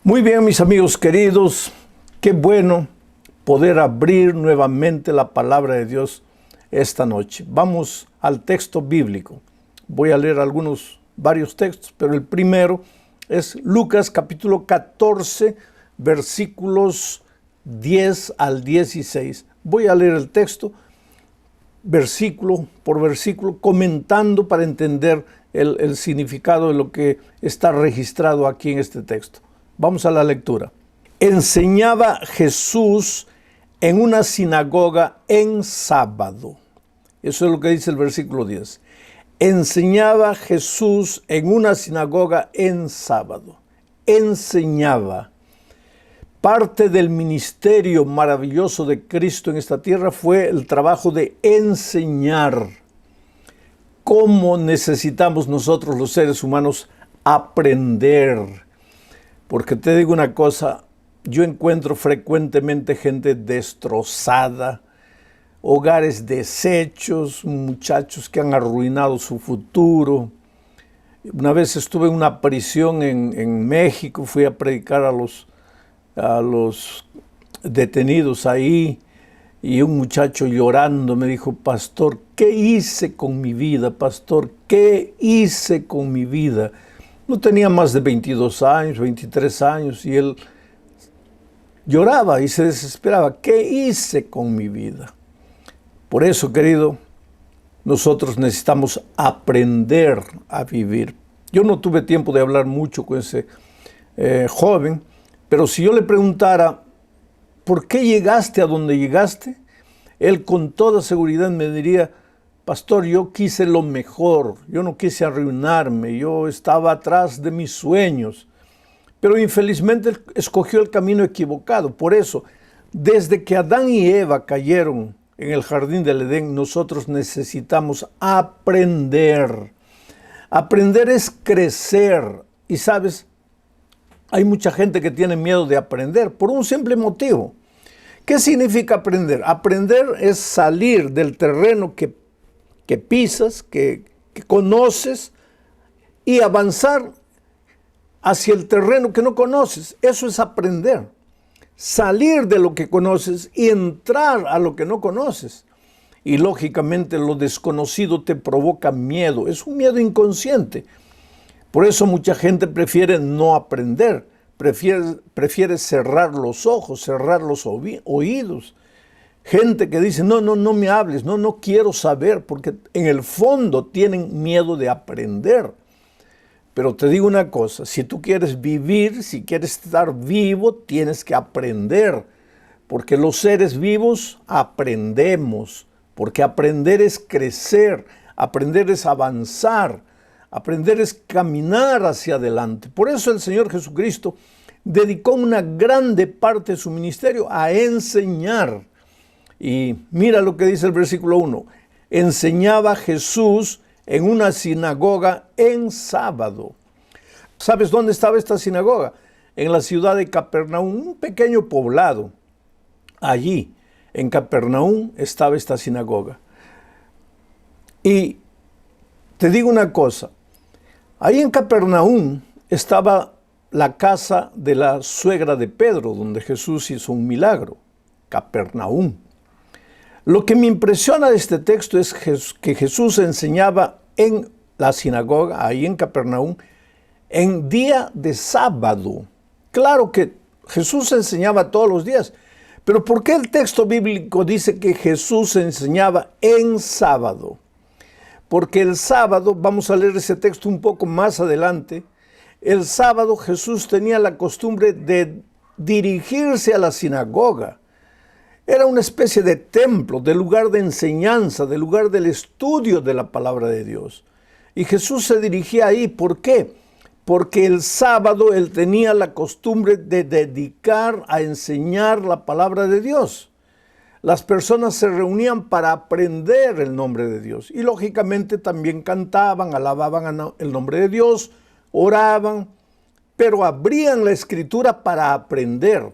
Muy bien, mis amigos queridos, qué bueno poder abrir nuevamente la palabra de Dios esta noche. Vamos al texto bíblico. Voy a leer varios textos, pero el primero es Lucas capítulo 14, versículos 10 al 16. Voy a leer el texto versículo por versículo, comentando para entender el significado de lo que está registrado aquí en este texto. Vamos a la lectura. Enseñaba Jesús en una sinagoga en sábado. Eso es lo que dice el versículo 10. Enseñaba Jesús en una sinagoga en sábado. Enseñaba. Parte del ministerio maravilloso de Cristo en esta tierra fue el trabajo de enseñar. ¿Cómo necesitamos nosotros los seres humanos aprender? Porque te digo una cosa, yo encuentro frecuentemente gente destrozada, hogares deshechos, muchachos que han arruinado su futuro. Una vez estuve en una prisión en México, fui a predicar a los detenidos ahí, y un muchacho llorando me dijo: pastor, ¿qué hice con mi vida? Pastor, ¿qué hice con mi vida? No tenía más de 22 años, 23 años, y él lloraba y se desesperaba. ¿Qué hice con mi vida? Por eso, querido, nosotros necesitamos aprender a vivir. Yo no tuve tiempo de hablar mucho con ese joven, pero si yo le preguntara, ¿por qué llegaste a donde llegaste? Él con toda seguridad me diría: pastor, yo quise lo mejor, yo no quise arruinarme, yo estaba atrás de mis sueños, pero infelizmente escogió el camino equivocado. Por eso, desde que Adán y Eva cayeron en el jardín del Edén, nosotros necesitamos aprender. Aprender es crecer. Y sabes, hay mucha gente que tiene miedo de aprender por un simple motivo. ¿Qué significa aprender? Aprender es salir del terreno que pisas, que conoces, y avanzar hacia el terreno que no conoces. Eso es aprender. Salir de lo que conoces y entrar a lo que no conoces. Y lógicamente lo desconocido te provoca miedo. Es un miedo inconsciente. Por eso mucha gente prefiere no aprender. Prefiere cerrar los ojos, cerrar los oídos. Gente que dice: no me hables, no quiero saber, porque en el fondo tienen miedo de aprender. Pero te digo una cosa, si tú quieres vivir, si quieres estar vivo, tienes que aprender. Porque los seres vivos aprendemos, porque aprender es crecer, aprender es avanzar, aprender es caminar hacia adelante. Por eso el Señor Jesucristo dedicó una grande parte de su ministerio a enseñar. Y mira lo que dice el versículo 1. Enseñaba Jesús en una sinagoga en sábado. ¿Sabes dónde estaba esta sinagoga? En la ciudad de Capernaum, un pequeño poblado. Allí, en Capernaum, estaba esta sinagoga. Y te digo una cosa. Ahí en Capernaum estaba la casa de la suegra de Pedro, donde Jesús hizo un milagro. Capernaum. Lo que me impresiona de este texto es que Jesús enseñaba en la sinagoga, ahí en Capernaum, en día de sábado. Claro que Jesús enseñaba todos los días, pero ¿por qué el texto bíblico dice que Jesús enseñaba en sábado? Porque el sábado, vamos a leer ese texto un poco más adelante, el sábado Jesús tenía la costumbre de dirigirse a la sinagoga. Era una especie de templo, de lugar de enseñanza, de lugar del estudio de la palabra de Dios. Y Jesús se dirigía ahí. ¿Por qué? Porque el sábado él tenía la costumbre de dedicar a enseñar la palabra de Dios. Las personas se reunían para aprender el nombre de Dios. Y lógicamente también cantaban, alababan el nombre de Dios, oraban, pero abrían la escritura para aprender.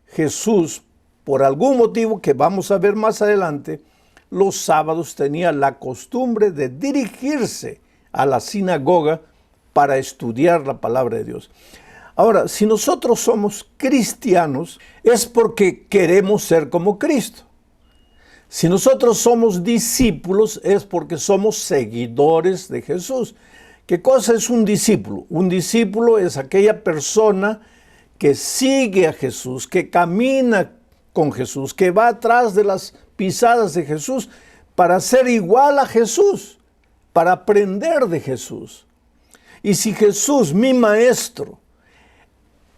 Jesús, por algún motivo que vamos a ver más adelante, los sábados tenía la costumbre de dirigirse a la sinagoga para estudiar la palabra de Dios. Ahora, si nosotros somos cristianos, es porque queremos ser como Cristo. Si nosotros somos discípulos, es porque somos seguidores de Jesús. ¿Qué cosa es un discípulo? Un discípulo es aquella persona que sigue a Jesús, que camina con Jesús, que va atrás de las pisadas de Jesús para ser igual a Jesús, para aprender de Jesús. Y si Jesús, mi maestro,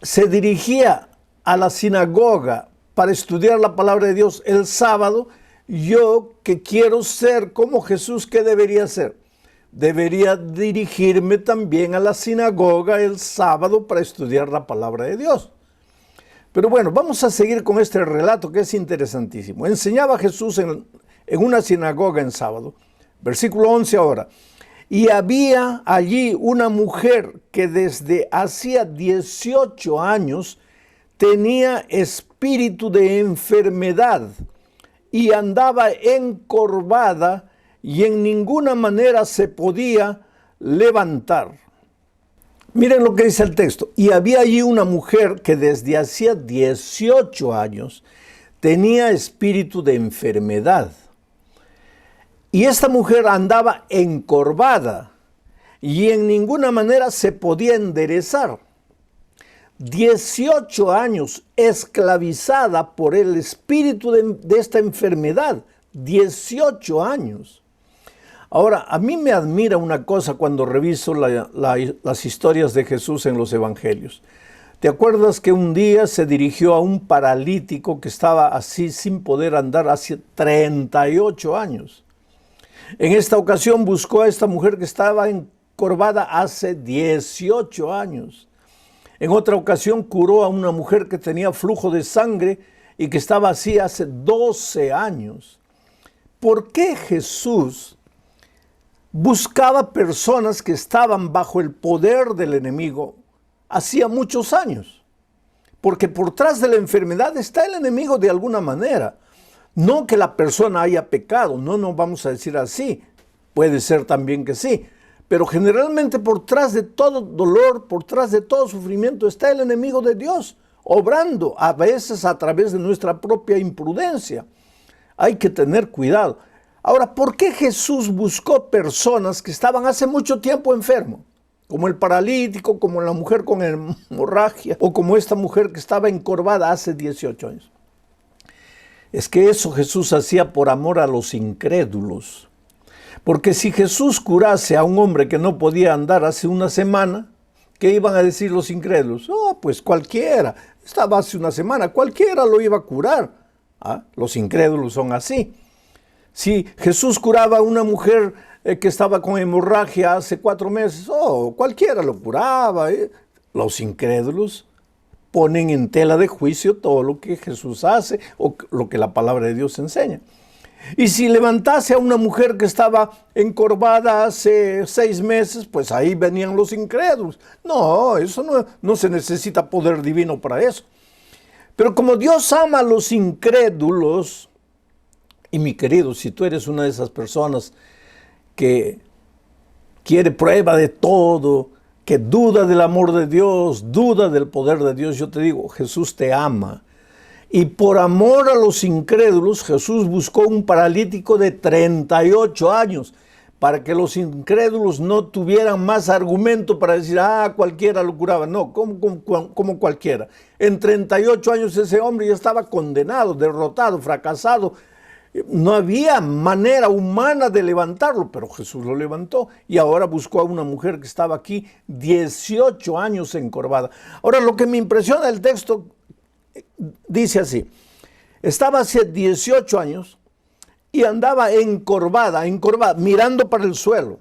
se dirigía a la sinagoga para estudiar la palabra de Dios el sábado, yo que quiero ser como Jesús, ¿qué debería hacer? Debería dirigirme también a la sinagoga el sábado para estudiar la palabra de Dios. Pero bueno, vamos a seguir con este relato que es interesantísimo. Enseñaba Jesús en una sinagoga en sábado. Versículo 11 ahora. Y había allí una mujer que desde hacía 18 años tenía espíritu de enfermedad y andaba encorvada y en ninguna manera se podía levantar. Miren lo que dice el texto. Y había allí una mujer que desde hacía 18 años tenía espíritu de enfermedad. Y esta mujer andaba encorvada y en ninguna manera se podía enderezar. 18 años esclavizada por el espíritu de esta enfermedad. 18 años. Ahora, a mí me admira una cosa cuando reviso las historias de Jesús en los evangelios. ¿Te acuerdas que un día se dirigió a un paralítico que estaba así sin poder andar hace 38 años? En esta ocasión buscó a esta mujer que estaba encorvada hace 18 años. En otra ocasión curó a una mujer que tenía flujo de sangre y que estaba así hace 12 años. ¿Por qué Jesús buscaba personas que estaban bajo el poder del enemigo hacía muchos años? Porque por tras de la enfermedad está el enemigo de alguna manera. No que la persona haya pecado, no vamos a decir así. Puede ser también que sí. Pero generalmente por tras de todo dolor, por tras de todo sufrimiento está el enemigo de Dios, obrando a veces a través de nuestra propia imprudencia. Hay que tener cuidado. Ahora, ¿por qué Jesús buscó personas que estaban hace mucho tiempo enfermos? Como el paralítico, como la mujer con hemorragia, o como esta mujer que estaba encorvada hace 18 años. Es que eso Jesús hacía por amor a los incrédulos. Porque si Jesús curase a un hombre que no podía andar hace una semana, ¿qué iban a decir los incrédulos? Oh, pues cualquiera, estaba hace una semana, cualquiera lo iba a curar. Los incrédulos son así. Si Jesús curaba a una mujer que estaba con hemorragia hace 4 meses, oh, cualquiera lo curaba. Los incrédulos ponen en tela de juicio todo lo que Jesús hace o lo que la palabra de Dios enseña. Y si levantase a una mujer que estaba encorvada hace 6 meses, pues ahí venían los incrédulos. No, eso no se necesita poder divino para eso. Pero como Dios ama a los incrédulos, y mi querido, si tú eres una de esas personas que quiere prueba de todo, que duda del amor de Dios, duda del poder de Dios, yo te digo, Jesús te ama. Y por amor a los incrédulos, Jesús buscó un paralítico de 38 años para que los incrédulos no tuvieran más argumento para decir, cualquiera lo curaba. No, como cualquiera. En 38 años ese hombre ya estaba condenado, derrotado, fracasado. No había manera humana de levantarlo, pero Jesús lo levantó y ahora buscó a una mujer que estaba aquí 18 años encorvada. Ahora, lo que me impresiona del texto dice así: estaba hace 18 años y andaba encorvada, mirando para el suelo.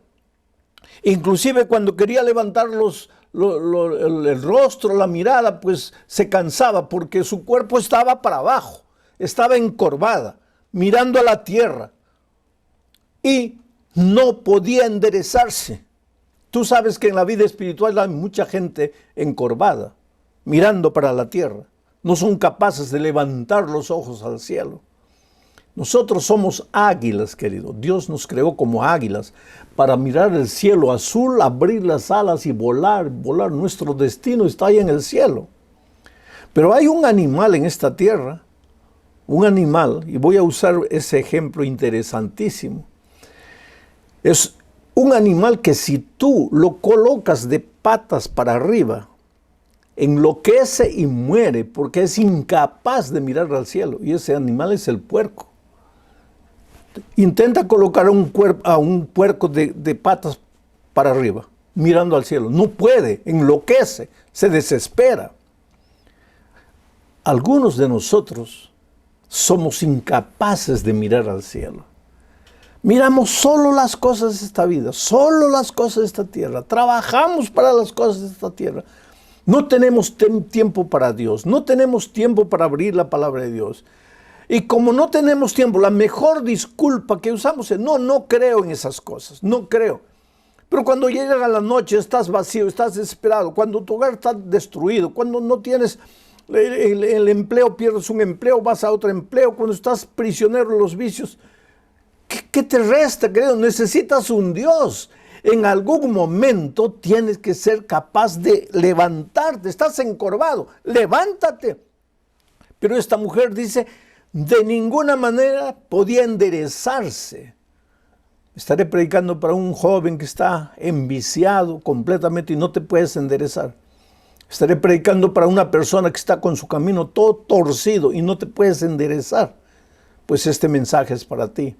Inclusive cuando quería levantar el rostro, la mirada, pues se cansaba porque su cuerpo estaba para abajo, estaba encorvada, mirando a la tierra y no podía enderezarse. Tú sabes que en la vida espiritual hay mucha gente encorvada, mirando para la tierra. No son capaces de levantar los ojos al cielo. Nosotros somos águilas, querido. Dios nos creó como águilas para mirar el cielo azul, abrir las alas y volar, volar. Nuestro destino está ahí en el cielo. Pero hay un animal en esta tierra, un animal, y voy a usar ese ejemplo interesantísimo. Es un animal que si tú lo colocas de patas para arriba, enloquece y muere porque es incapaz de mirar al cielo. Y ese animal es el puerco. Intenta colocar a un puerco de patas para arriba, mirando al cielo. No puede, enloquece, se desespera. Algunos de nosotros somos incapaces de mirar al cielo. Miramos solo las cosas de esta vida, solo las cosas de esta tierra. Trabajamos para las cosas de esta tierra. No tenemos tiempo para Dios, no tenemos tiempo para abrir la palabra de Dios. Y como no tenemos tiempo, la mejor disculpa que usamos es, no creo en esas cosas, no creo. Pero cuando llega la noche, estás vacío, estás desesperado, cuando tu hogar está destruido, cuando no tienes el empleo, pierdes un empleo, vas a otro empleo, cuando estás prisionero de los vicios, ¿qué te resta, querido? Necesitas un Dios. En algún momento tienes que ser capaz de levantarte. Estás encorvado, levántate. Pero esta mujer dice, de ninguna manera podía enderezarse. Estaré predicando para un joven que está enviciado completamente y no te puedes enderezar. Estaré predicando para una persona que está con su camino todo torcido y no te puedes enderezar. Pues este mensaje es para ti.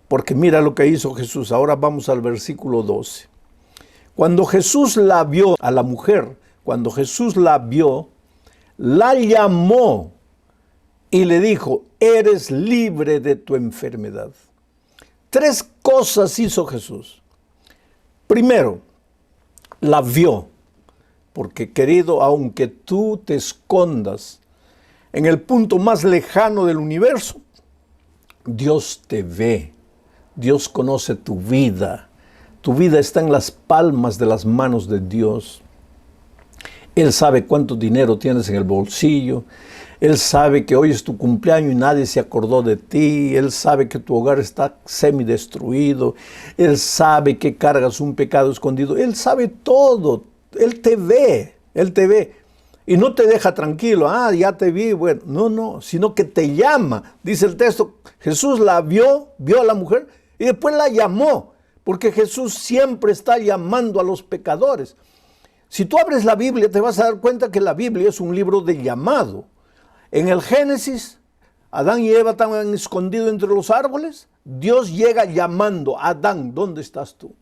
Porque mira lo que hizo Jesús. Ahora vamos al versículo 12. Cuando Jesús la vio a la mujer, cuando Jesús la vio, la llamó y le dijo, eres libre de tu enfermedad. 3 cosas hizo Jesús. Primero, la vio. Porque, querido, aunque tú te escondas en el punto más lejano del universo, Dios te ve. Dios conoce tu vida. Tu vida está en las palmas de las manos de Dios. Él sabe cuánto dinero tienes en el bolsillo. Él sabe que hoy es tu cumpleaños y nadie se acordó de ti. Él sabe que tu hogar está semidestruido. Él sabe que cargas un pecado escondido. Él sabe todo. Él te ve. Él te ve. Y no te deja tranquilo. Ya te vi. Bueno, no. Sino que te llama. Dice el texto, Jesús la vio a la mujer y después la llamó. Porque Jesús siempre está llamando a los pecadores. Si tú abres la Biblia, te vas a dar cuenta que la Biblia es un libro de llamado. En el Génesis, Adán y Eva estaban escondidos entre los árboles. Dios llega llamando, Adán, ¿dónde estás tú?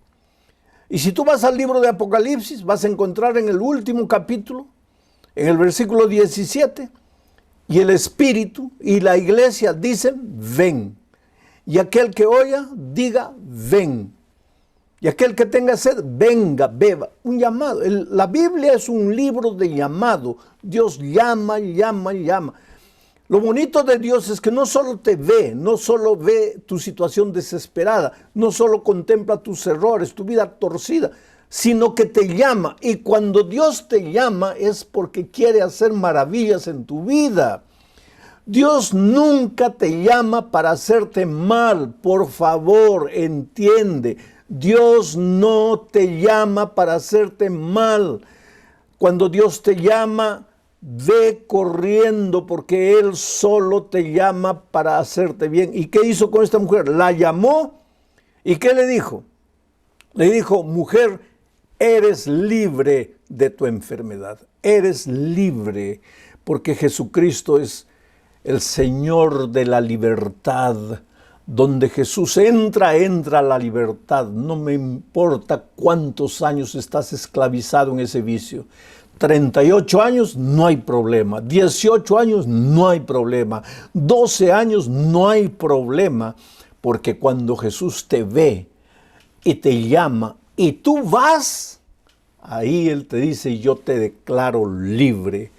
Y si tú vas al libro de Apocalipsis, vas a encontrar en el último capítulo, en el versículo 17, y el Espíritu y la iglesia dicen, ven. Y aquel que oiga, diga, ven. Y aquel que tenga sed, venga, beba. Un llamado. La Biblia es un libro de llamado. Dios llama. Lo bonito de Dios es que no solo te ve, no solo ve tu situación desesperada, no solo contempla tus errores, tu vida torcida, sino que te llama. Y cuando Dios te llama es porque quiere hacer maravillas en tu vida. Dios nunca te llama para hacerte mal. Por favor, entiende. Dios no te llama para hacerte mal. Cuando Dios te llama, ve corriendo porque Él solo te llama para hacerte bien. ¿Y qué hizo con esta mujer? La llamó y ¿qué le dijo? Le dijo, mujer, eres libre de tu enfermedad. Eres libre porque Jesucristo es el Señor de la libertad. Donde Jesús entra la libertad. No me importa cuántos años estás esclavizado en ese vicio. 38 años, no hay problema. 18 años, no hay problema. 12 años, no hay problema. Porque cuando Jesús te ve y te llama y tú vas, ahí Él te dice, yo te declaro libre.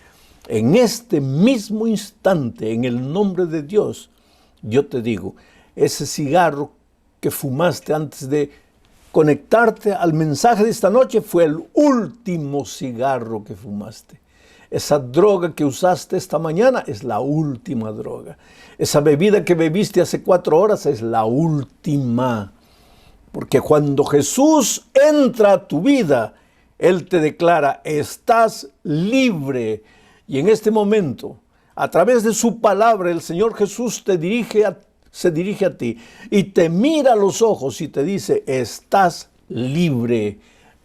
En este mismo instante, en el nombre de Dios, yo te digo, ese cigarro que fumaste antes de conectarte al mensaje de esta noche fue el último cigarro que fumaste. Esa droga que usaste esta mañana es la última droga. Esa bebida que bebiste hace 4 horas es la última. Porque cuando Jesús entra a tu vida, Él te declara, estás libre. Y en este momento, a través de su palabra, el Señor Jesús se dirige a ti y te mira a los ojos y te dice, estás libre.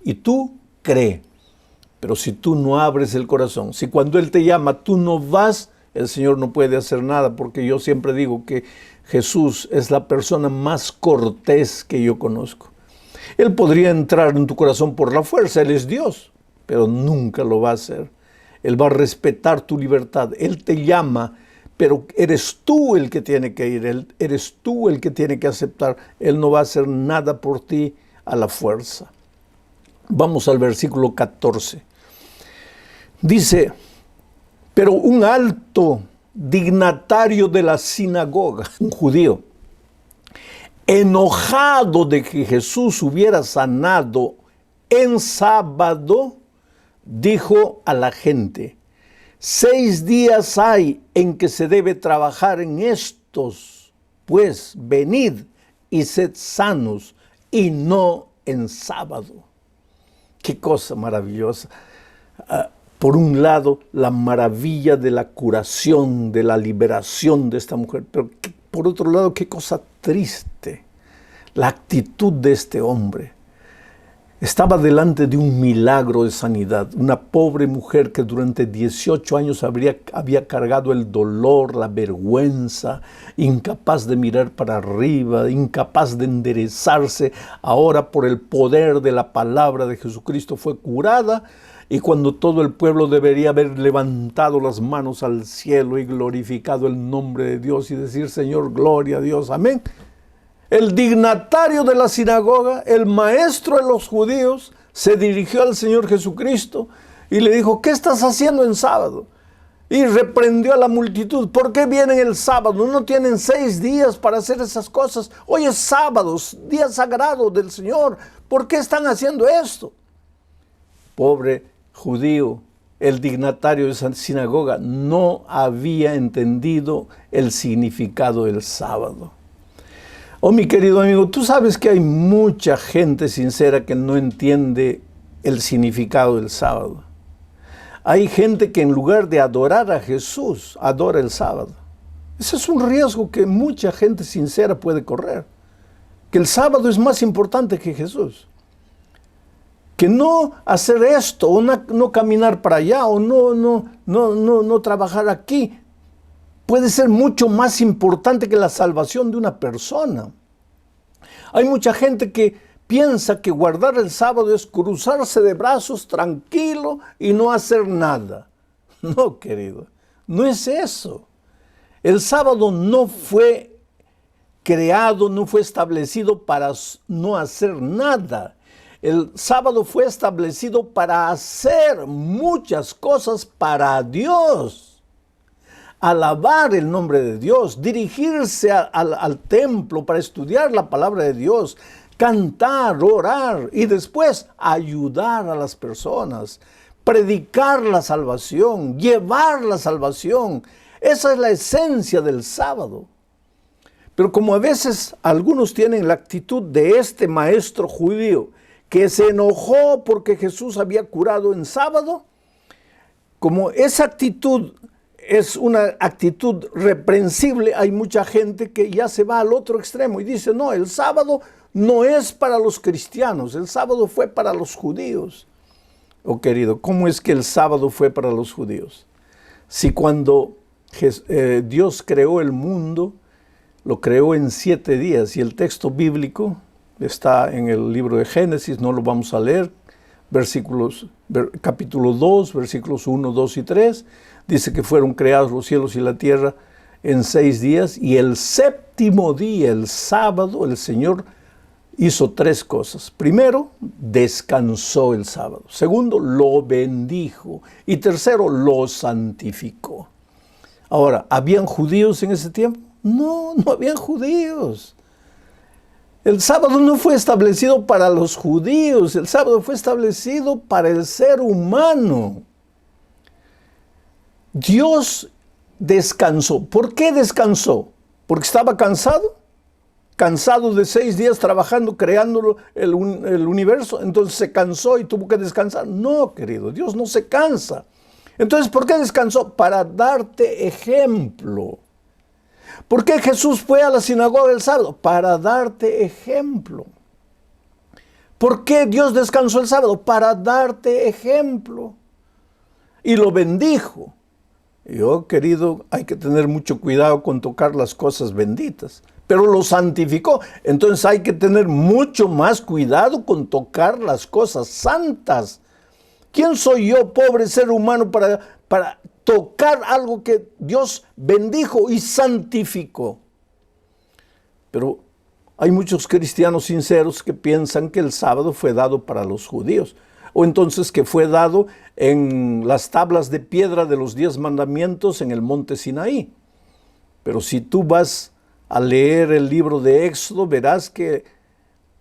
Y tú cree. Pero si tú no abres el corazón, si cuando Él te llama tú no vas, el Señor no puede hacer nada, porque yo siempre digo que Jesús es la persona más cortés que yo conozco. Él podría entrar en tu corazón por la fuerza, Él es Dios, pero nunca lo va a hacer. Él va a respetar tu libertad. Él te llama, pero eres tú el que tiene que ir, eres tú el que tiene que aceptar. Él no va a hacer nada por ti a la fuerza. Vamos al versículo 14. Dice, pero un alto dignatario de la sinagoga, un judío, enojado de que Jesús hubiera sanado en sábado, dijo a la gente, 6 días hay en que se debe trabajar en estos, pues venid y sed sanos, y no en sábado. Qué cosa maravillosa. Por un lado, la maravilla de la curación, de la liberación de esta mujer, pero por otro lado, qué cosa triste, la actitud de este hombre. Estaba delante de un milagro de sanidad, una pobre mujer que durante 18 años había cargado el dolor, la vergüenza, incapaz de mirar para arriba, incapaz de enderezarse. Ahora, por el poder de la palabra de Jesucristo, fue curada. Y cuando todo el pueblo debería haber levantado las manos al cielo y glorificado el nombre de Dios y decir, Señor, gloria a Dios, amén. El dignatario de la sinagoga, el maestro de los judíos, se dirigió al Señor Jesucristo y le dijo, ¿qué estás haciendo en sábado? Y reprendió a la multitud, ¿por qué vienen el sábado? ¿No tienen 6 días para hacer esas cosas? Hoy es sábado, día sagrado del Señor, ¿por qué están haciendo esto? Pobre judío, el dignatario de esa sinagoga, no había entendido el significado del sábado. Oh, mi querido amigo, tú sabes que hay mucha gente sincera que no entiende el significado del sábado. Hay gente que en lugar de adorar a Jesús, adora el sábado. Ese es un riesgo que mucha gente sincera puede correr. Que el sábado es más importante que Jesús. Que no hacer esto, o no caminar para allá, o no trabajar aquí, puede ser mucho más importante que la salvación de una persona. Hay mucha gente que piensa que guardar el sábado es cruzarse de brazos tranquilo y no hacer nada. No, querido, no es eso. El sábado no fue creado, no fue establecido para no hacer nada. El sábado fue establecido para hacer muchas cosas para Dios. Alabar el nombre de Dios, dirigirse al templo para estudiar la palabra de Dios, cantar, orar y después ayudar a las personas, predicar la salvación, llevar la salvación. Esa es la esencia del sábado. Pero como a veces algunos tienen la actitud de este maestro judío que se enojó porque Jesús había curado en sábado, como esa actitud es una actitud reprensible, hay mucha gente que ya se va al otro extremo y dice, no, el sábado no es para los cristianos, el sábado fue para los judíos. Oh querido, ¿cómo es que el sábado fue para los judíos? Si cuando Dios creó el mundo, lo creó en 7 días y el texto bíblico está en el libro de Génesis, no lo vamos a leer, capítulo 2, versículos 1, 2 y 3, dice que fueron creados los cielos y la tierra en 6 días y el 7º día, el sábado, el Señor hizo 3 cosas. Primero, descansó el sábado. Segundo, lo bendijo. Y tercero, lo santificó. Ahora, ¿habían judíos en ese tiempo? No, no habían judíos. El sábado no fue establecido para los judíos, el sábado fue establecido para el ser humano. Dios descansó. ¿Por qué descansó? ¿Porque estaba cansado? ¿Cansado de 6 días trabajando, creando el universo? Entonces se cansó y tuvo que descansar. No, querido, Dios no se cansa. Entonces, ¿por qué descansó? Para darte ejemplo. ¿Por qué Jesús fue a la sinagoga el sábado? Para darte ejemplo. ¿Por qué Dios descansó el sábado? Para darte ejemplo. Y lo bendijo. Yo, querido, hay que tener mucho cuidado con tocar las cosas benditas. Pero lo santificó. Entonces hay que tener mucho más cuidado con tocar las cosas santas. ¿Quién soy yo, pobre ser humano, para tocar algo que Dios bendijo y santificó? Pero hay muchos cristianos sinceros que piensan que el sábado fue dado para los judíos, o entonces que fue dado en las tablas de piedra de los 10 mandamientos en el monte Sinaí. Pero si tú vas a leer el libro de Éxodo, verás que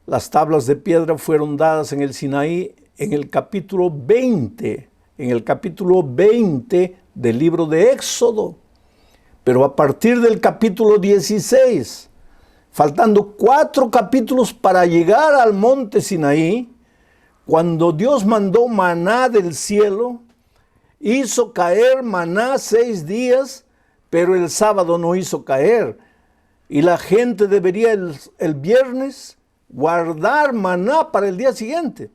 las tablas de piedra fueron dadas en el Sinaí en el capítulo 20, del libro de Éxodo. Pero a partir del capítulo 16, faltando 4 capítulos para llegar al monte Sinaí, cuando Dios mandó maná del cielo, hizo caer maná 6 días, pero el sábado no hizo caer. Y la gente debería el viernes guardar maná para el día siguiente.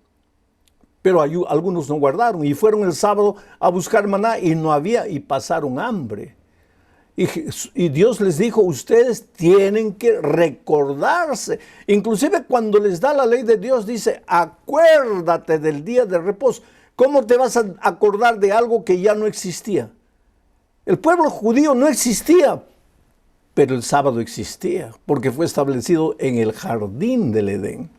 Pero algunos no guardaron y fueron el sábado a buscar maná y no había y pasaron hambre. Y Dios les dijo, ustedes tienen que recordarse. Inclusive cuando les da la ley de Dios dice, acuérdate del día de reposo. ¿Cómo te vas a acordar de algo que ya no existía? El pueblo judío no existía, pero el sábado existía, porque fue establecido en el jardín del Edén.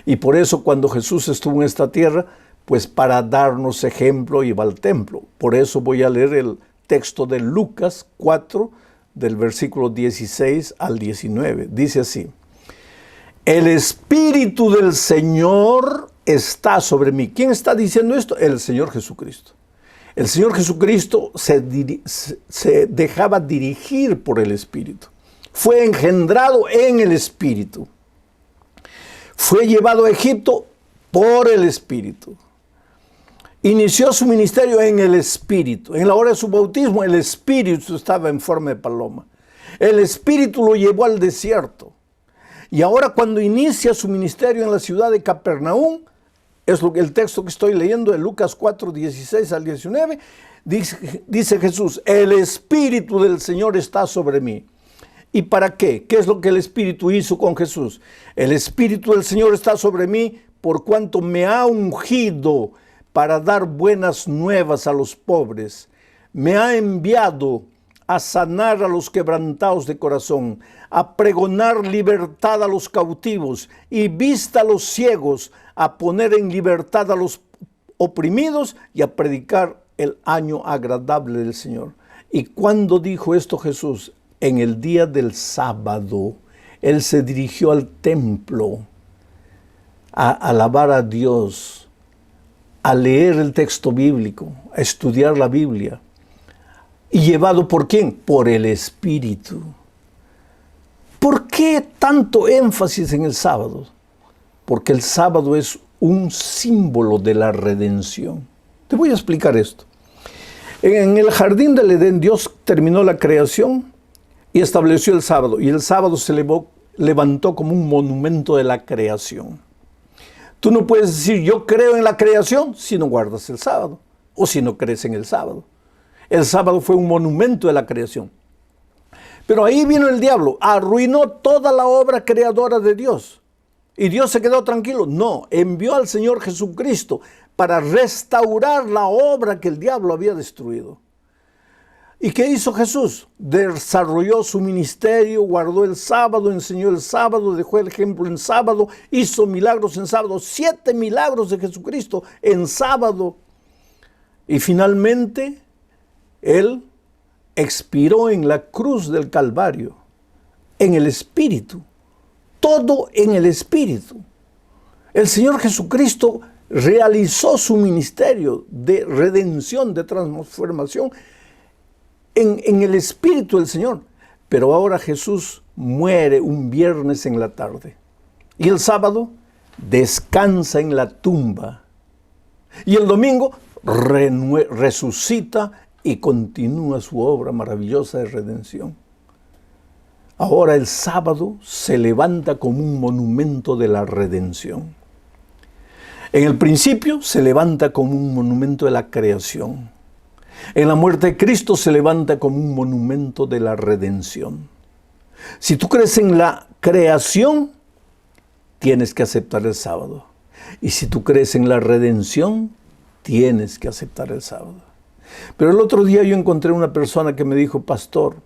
Y por eso cuando Jesús estuvo en esta tierra, pues para darnos ejemplo iba al templo. Por eso voy a leer el texto de Lucas 4, del versículo 16 al 19. Dice así: el Espíritu del Señor está sobre mí. ¿Quién está diciendo esto? El Señor Jesucristo. El Señor Jesucristo se dejaba dirigir por el Espíritu. Fue engendrado en el Espíritu. Fue llevado a Egipto por el Espíritu. Inició su ministerio en el Espíritu. En la hora de su bautismo, el Espíritu estaba en forma de paloma. El Espíritu lo llevó al desierto. Y ahora cuando inicia su ministerio en la ciudad de Capernaum, es el texto que estoy leyendo de Lucas 4, 16 al 19, dice Jesús, el Espíritu del Señor está sobre mí. ¿Y para qué? ¿Qué es lo que el Espíritu hizo con Jesús? El Espíritu del Señor está sobre mí por cuanto me ha ungido para dar buenas nuevas a los pobres. Me ha enviado a sanar a los quebrantados de corazón, a pregonar libertad a los cautivos y vista a los ciegos, a poner en libertad a los oprimidos y a predicar el año agradable del Señor. ¿Y cuándo dijo esto Jesús? En el día del sábado. Él se dirigió al templo a alabar a Dios, a leer el texto bíblico, a estudiar la Biblia. ¿Y llevado por quién? Por el Espíritu. ¿Por qué tanto énfasis en el sábado? Porque el sábado es un símbolo de la redención. Te voy a explicar esto. En el jardín del Edén, Dios terminó la creación y estableció el sábado. Y el sábado se levantó como un monumento de la creación. Tú no puedes decir, yo creo en la creación, si no guardas el sábado, o si no crees en el sábado. El sábado fue un monumento de la creación. Pero ahí vino el diablo, arruinó toda la obra creadora de Dios. ¿Y Dios se quedó tranquilo? No, envió al Señor Jesucristo para restaurar la obra que el diablo había destruido. ¿Y qué hizo Jesús? Desarrolló su ministerio, guardó el sábado, enseñó el sábado, dejó el ejemplo en sábado, hizo milagros en sábado, 7 milagros de Jesucristo en sábado. Y finalmente, Él expiró en la cruz del Calvario, en el Espíritu. Todo en el Espíritu. El Señor Jesucristo realizó su ministerio de redención, de transformación en el Espíritu del Señor. Pero ahora Jesús muere un viernes en la tarde. Y el sábado descansa en la tumba. Y el domingo resucita y continúa su obra maravillosa de redención. Ahora el sábado se levanta como un monumento de la redención. En el principio se levanta como un monumento de la creación. En la muerte de Cristo se levanta como un monumento de la redención. Si tú crees en la creación, tienes que aceptar el sábado. Y si tú crees en la redención, tienes que aceptar el sábado. Pero el otro día yo encontré una persona que me dijo, pastor,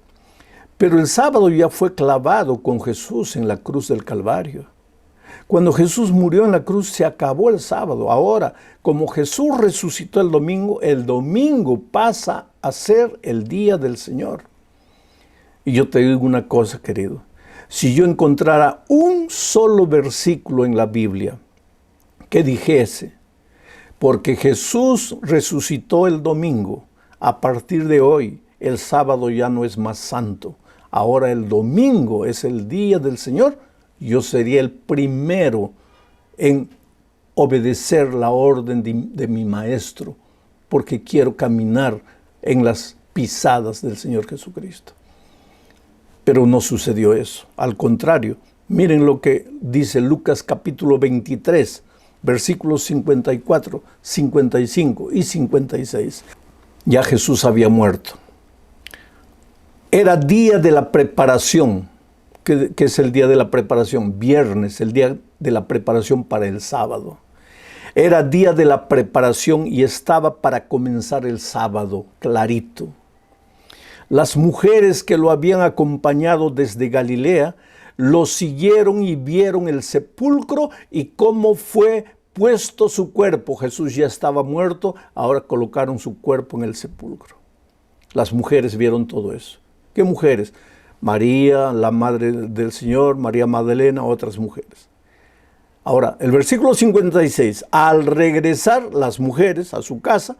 pero el sábado ya fue clavado con Jesús en la cruz del Calvario. Cuando Jesús murió en la cruz se acabó el sábado. Ahora, como Jesús resucitó el domingo pasa a ser el día del Señor. Y yo te digo una cosa, querido. Si yo encontrara un solo versículo en la Biblia que dijese, porque Jesús resucitó el domingo, a partir de hoy el sábado ya no es más santo, ahora el domingo es el día del Señor, yo sería el primero en obedecer la orden de mi maestro, porque quiero caminar en las pisadas del Señor Jesucristo. Pero no sucedió eso. Al contrario, miren lo que dice Lucas capítulo 23, versículos 54, 55 y 56. Ya Jesús había muerto. Era día de la preparación. ¿Qué es el día de la preparación? Viernes, el día de la preparación para el sábado. Era día de la preparación y estaba para comenzar el sábado, clarito. Las mujeres que lo habían acompañado desde Galilea lo siguieron y vieron el sepulcro y cómo fue puesto su cuerpo. Jesús ya estaba muerto, ahora colocaron su cuerpo en el sepulcro. Las mujeres vieron todo eso. ¿Qué mujeres? María, la madre del Señor, María Magdalena, otras mujeres. Ahora, el versículo 56, al regresar las mujeres a su casa,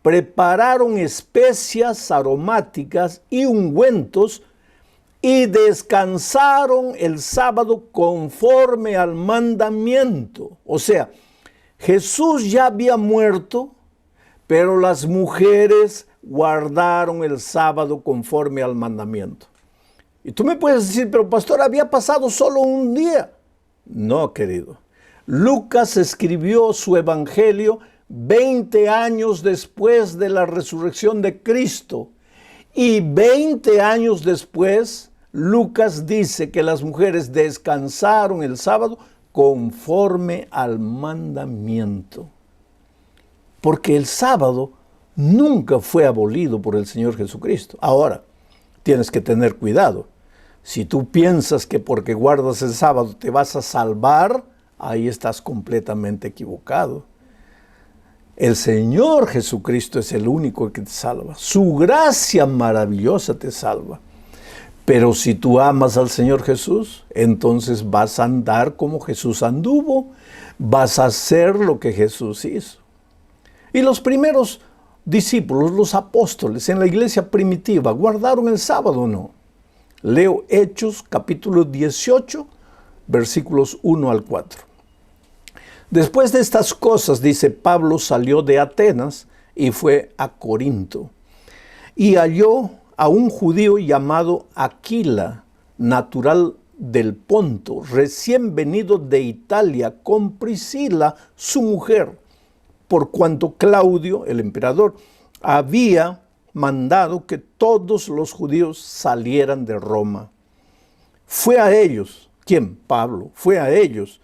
prepararon especias aromáticas y ungüentos y descansaron el sábado conforme al mandamiento. O sea, Jesús ya había muerto, pero las mujeres guardaron el sábado conforme al mandamiento. Y tú me puedes decir, pero pastor, había pasado solo un día. No, querido. Lucas escribió su evangelio 20 años después de la resurrección de Cristo. Y 20 años después, Lucas dice que las mujeres descansaron el sábado conforme al mandamiento. Porque el sábado nunca fue abolido por el Señor Jesucristo. Ahora, tienes que tener cuidado. Si tú piensas que porque guardas el sábado te vas a salvar, ahí estás completamente equivocado. El Señor Jesucristo es el único que te salva. Su gracia maravillosa te salva. Pero si tú amas al Señor Jesús, entonces vas a andar como Jesús anduvo. Vas a hacer lo que Jesús hizo. Y los primeros discípulos, los apóstoles en la iglesia primitiva, ¿guardaron el sábado o no? Leo Hechos capítulo 18, versículos 1 al 4. Después de estas cosas, dice, Pablo salió de Atenas y fue a Corinto. Y halló a un judío llamado Aquila, natural del Ponto, recién venido de Italia, con Priscila, su mujer, por cuanto Claudio, el emperador, había mandado que todos los judíos salieran de Roma. Fue a ellos, ¿quién? Pablo, fue a ellos.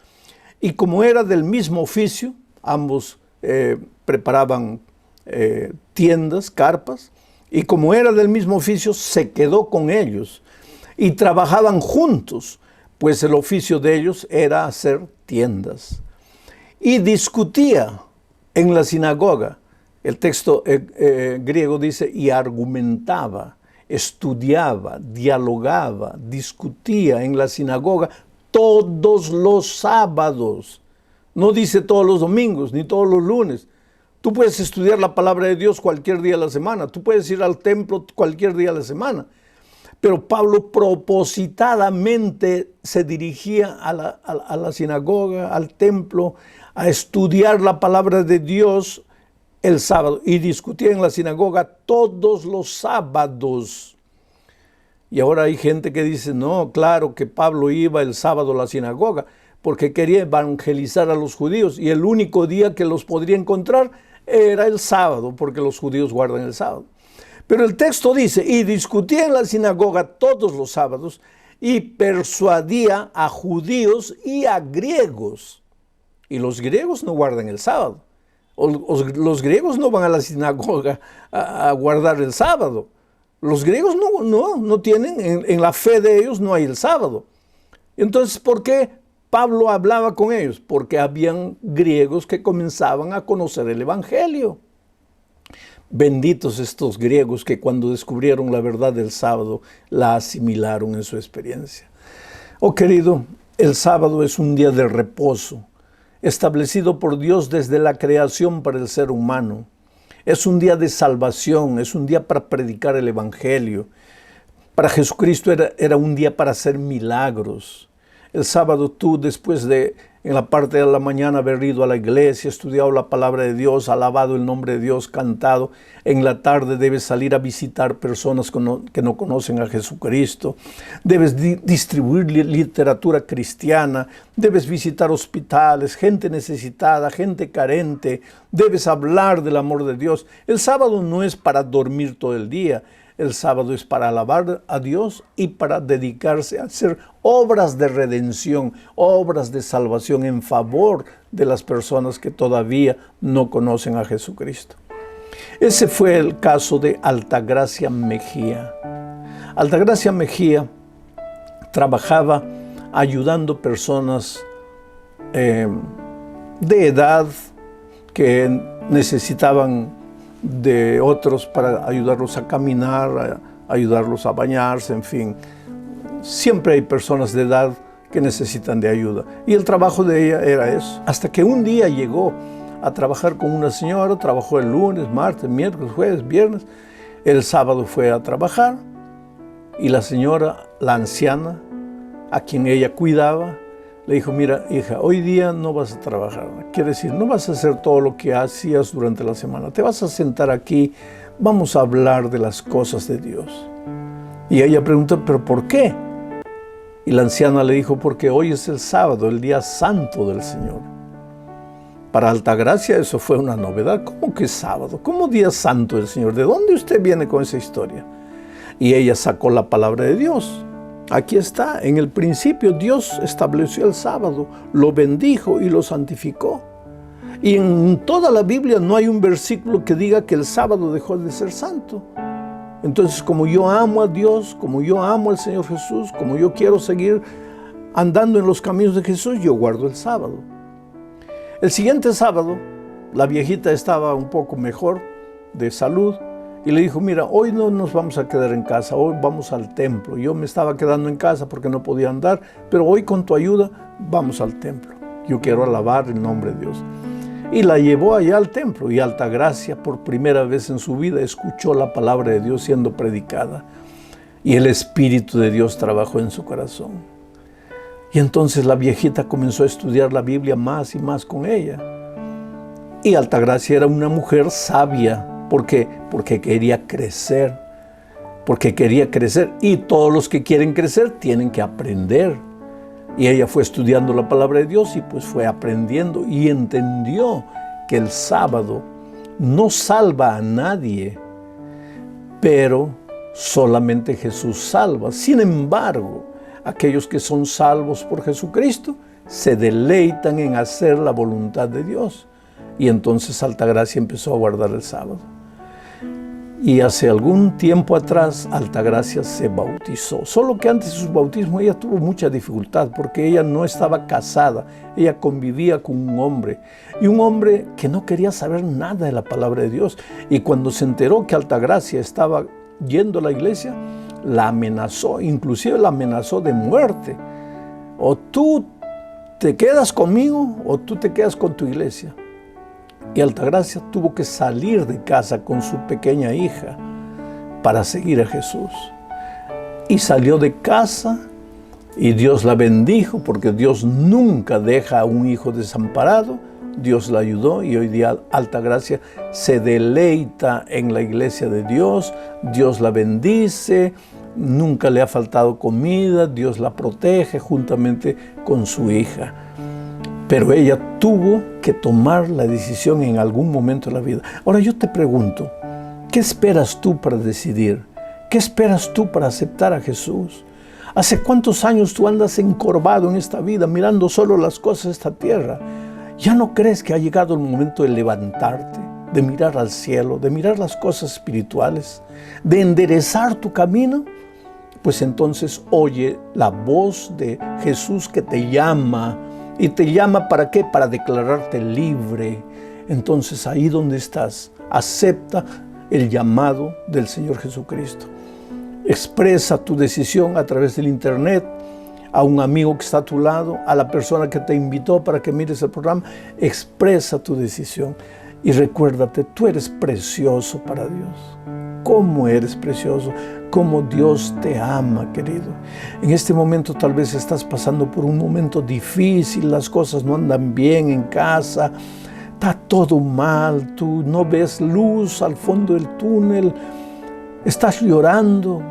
Y como era del mismo oficio, ambos preparaban tiendas, carpas, y como era del mismo oficio, se quedó con ellos. Y trabajaban juntos, pues el oficio de ellos era hacer tiendas. Y discutía en la sinagoga. El texto griego dice, y argumentaba, estudiaba, dialogaba, discutía en la sinagoga todos los sábados. No dice todos los domingos, ni todos los lunes, Tú puedes estudiar la palabra de Dios cualquier día de la semana. Tú puedes ir al templo cualquier día de la semana. Pero Pablo propositadamente se dirigía a la sinagoga, al templo, a estudiar la palabra de Dios el sábado. Y discutía en la sinagoga todos los sábados. Y ahora hay gente que dice, no, claro que Pablo iba el sábado a la sinagoga porque quería evangelizar a los judíos. Y el único día que los podría encontrar era el sábado, porque los judíos guardan el sábado. Pero el texto dice, y discutía en la sinagoga todos los sábados y persuadía a judíos y a griegos. Y los griegos no guardan el sábado. Los griegos no van a la sinagoga a guardar el sábado. Los griegos no tienen, en la fe de ellos no hay el sábado. Entonces, ¿por qué Pablo hablaba con ellos? Porque habían griegos que comenzaban a conocer el evangelio. Benditos estos griegos que cuando descubrieron la verdad del sábado, la asimilaron en su experiencia. Oh querido, el sábado es un día de reposo, establecido por Dios desde la creación para el ser humano. Es un día de salvación, es un día para predicar el evangelio. Para Jesucristo era un día para hacer milagros. El sábado tú, después de, en la parte de la mañana, haber ido a la iglesia, estudiado la palabra de Dios, alabado el nombre de Dios, cantado, en la tarde debes salir a visitar personas que no conocen a Jesucristo. Debes distribuir literatura cristiana, debes visitar hospitales, gente necesitada, gente carente. Debes hablar del amor de Dios. El sábado no es para dormir todo el día. El sábado es para alabar a Dios y para dedicarse a hacer obras de redención, obras de salvación en favor de las personas que todavía no conocen a Jesucristo. Ese fue el caso de Altagracia Mejía. Altagracia Mejía trabajaba ayudando personas de edad que necesitaban de otros para ayudarlos a caminar, ayudarlos a bañarse, en fin. Siempre hay personas de edad que necesitan de ayuda. Y el trabajo de ella era eso. Hasta que un día llegó a trabajar con una señora, trabajó el lunes, martes, miércoles, jueves, viernes. El sábado fue a trabajar y la señora, la anciana, a quien ella cuidaba, le dijo, mira, hija, hoy día no vas a trabajar. Quiere decir, no vas a hacer todo lo que hacías durante la semana. Te vas a sentar aquí, vamos a hablar de las cosas de Dios. Y ella preguntó, ¿pero por qué? Y la anciana le dijo, porque hoy es el sábado, el día santo del Señor. Para Altagracia eso fue una novedad. ¿Cómo que sábado? ¿Cómo día santo del Señor? ¿De dónde usted viene con esa historia? Y ella sacó la palabra de Dios. Aquí está, en el principio Dios estableció el sábado, lo bendijo y lo santificó. Y en toda la Biblia no hay un versículo que diga que el sábado dejó de ser santo. Entonces, como yo amo a Dios, como yo amo al Señor Jesús, como yo quiero seguir andando en los caminos de Jesús, yo guardo el sábado. El siguiente sábado, la viejita estaba un poco mejor de salud, y le dijo, mira, hoy no nos vamos a quedar en casa, hoy vamos al templo. Yo me estaba quedando en casa porque no podía andar, pero hoy con tu ayuda vamos al templo. Yo quiero alabar el nombre de Dios. Y la llevó allá al templo y Altagracia por primera vez en su vida escuchó la palabra de Dios siendo predicada. Y el Espíritu de Dios trabajó en su corazón. Y entonces la viejita comenzó a estudiar la Biblia más y más con ella. Y Altagracia era una mujer sabia. ¿Por qué? Porque quería crecer. Porque quería crecer. Y todos los que quieren crecer tienen que aprender. Y ella fue estudiando la palabra de Dios y pues fue aprendiendo y entendió que el sábado no salva a nadie, pero solamente Jesús salva. Sin embargo, aquellos que son salvos por Jesucristo se deleitan en hacer la voluntad de Dios. Y entonces Altagracia empezó a guardar el sábado. Y hace algún tiempo atrás Altagracia se bautizó. Solo que antes de su bautismo ella tuvo mucha dificultad porque ella no estaba casada. Ella convivía con un hombre. Y un hombre que no quería saber nada de la palabra de Dios. Y cuando se enteró que Altagracia estaba yendo a la iglesia, la amenazó. Inclusive la amenazó de muerte. O tú te quedas conmigo o tú te quedas con tu iglesia. Y Altagracia tuvo que salir de casa con su pequeña hija para seguir a Jesús. Y salió de casa y Dios la bendijo, porque Dios nunca deja a un hijo desamparado. Dios la ayudó y hoy día Altagracia se deleita en la iglesia de Dios. Dios la bendice, nunca le ha faltado comida, Dios la protege juntamente con su hija. Pero ella tuvo que tomar la decisión en algún momento de la vida. Ahora yo te pregunto, ¿qué esperas tú para decidir? ¿Qué esperas tú para aceptar a Jesús? ¿Hace cuántos años tú andas encorvado en esta vida, mirando solo las cosas de esta tierra? ¿Ya no crees que ha llegado el momento de levantarte, de mirar al cielo, de mirar las cosas espirituales, de enderezar tu camino? Pues entonces oye la voz de Jesús que te llama. ¿Y te llama para qué? Para declararte libre. Entonces ahí donde estás, acepta el llamado del Señor Jesucristo. Expresa tu decisión a través del internet, a un amigo que está a tu lado, a la persona que te invitó para que mires el programa. Expresa tu decisión y recuérdate, tú eres precioso para Dios. ¿Cómo eres precioso? ¿Cómo Dios te ama, querido? En este momento tal vez estás pasando por un momento difícil, las cosas no andan bien en casa, está todo mal, tú no ves luz al fondo del túnel, estás llorando,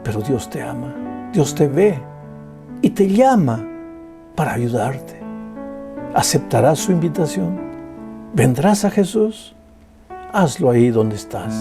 pero Dios te ama, Dios te ve y te llama para ayudarte. ¿Aceptarás su invitación? ¿Vendrás a Jesús? Hazlo ahí donde estás.